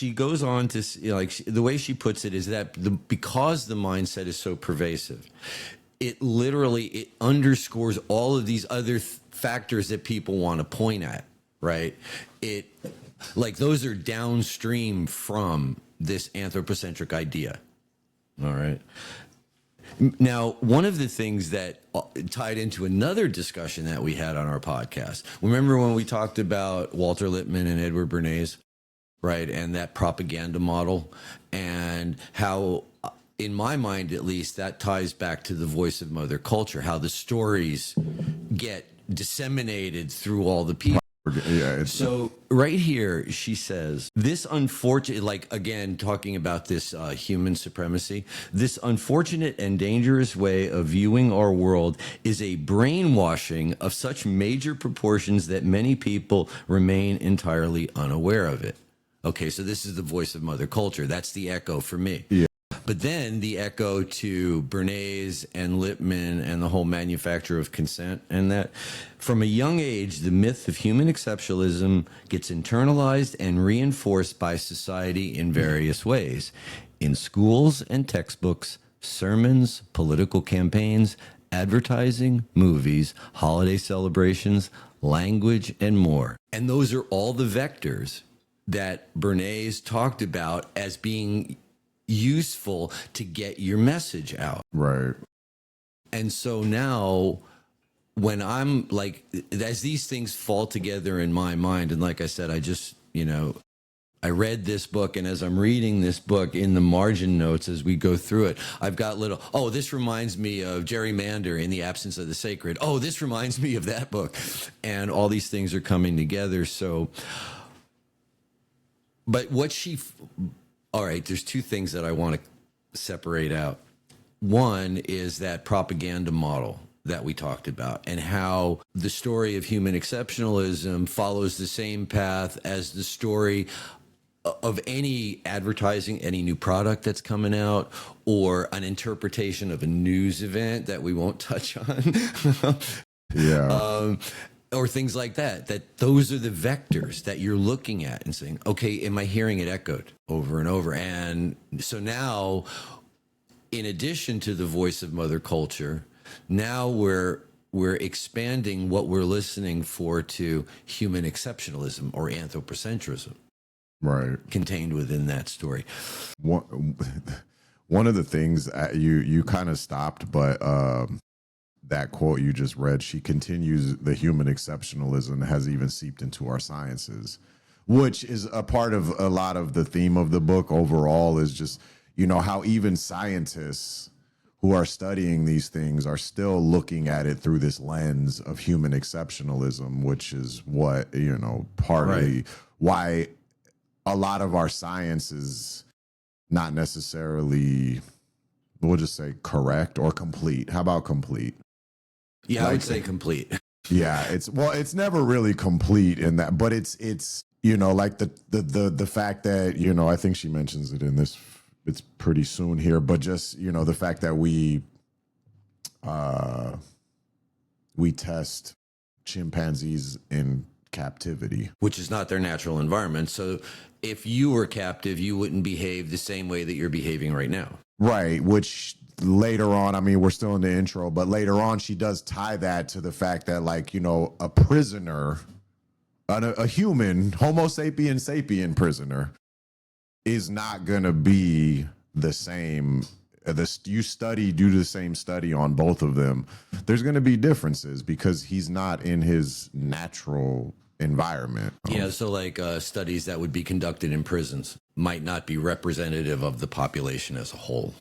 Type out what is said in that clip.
she goes on to the way she puts it is that because the mindset is so pervasive, it underscores all of these other factors that people want to point at, right? Those are downstream from this anthropocentric idea. All right. Now, one of the things that tied into another discussion that we had on our podcast, remember when we talked about Walter Lippmann and Edward Bernays, right? And that propaganda model, and how, in my mind at least, that ties back to the voice of Mother Culture, how the stories get disseminated through all the people. Yeah, so right here, she says, this unfortunate, again, talking about this human supremacy, this unfortunate and dangerous way of viewing our world is a brainwashing of such major proportions that many people remain entirely unaware of it. Okay, so this is the voice of Mother Culture. That's the echo for me. Yeah. But then the echo to Bernays and Lippmann and the whole manufacture of consent, and that from a young age, the myth of human exceptionalism gets internalized and reinforced by society in various ways. In schools and textbooks, sermons, political campaigns, advertising, movies, holiday celebrations, language, and more. And those are all the vectors that Bernays talked about as being useful to get your message out. Right. And so now when I'm as these things fall together in my mind, and like I said, I just, I read this book, and as I'm reading this book in the margin notes as we go through it, I've got this reminds me of gerrymander in the absence of the sacred. Oh, this reminds me of that book. And all these things are coming together. So, but all right, there's two things that I want to separate out. One is that propaganda model that we talked about, and how the story of human exceptionalism follows the same path as the story of any advertising, any new product that's coming out, or an interpretation of a news event that we won't touch on. Yeah. Or things like that, those are the vectors that you're looking at and saying, okay, am I hearing it echoed over and over? And so now, in addition to the voice of Mother Culture, now we're expanding what we're listening for to human exceptionalism or anthropocentrism. Right. Contained within that story. One of the things you kind of stopped, but that quote you just read, she continues, the human exceptionalism has even seeped into our sciences, which is a part of a lot of the theme of the book overall, is just, how even scientists who are studying these things are still looking at it through this lens of human exceptionalism, which is what, partly why a lot of our science is not necessarily, we'll just say correct or complete. How about complete? Yeah, I would say complete. Yeah, it's never really complete in that, but it's the fact that, I think she mentions it in this, it's pretty soon here, but just, the fact that we test chimpanzees in captivity, which is not their natural environment. So if you were captive, you wouldn't behave the same way that you're behaving right now. Right, which later on, I mean, we're still in the intro, but later on she does tie that to the fact that, a prisoner, a human, Homo sapien prisoner, is not going to be the same. Do the same study on both of them. There's going to be differences because he's not in his natural environment. Yeah, so studies that would be conducted in prisons might not be representative of the population as a whole.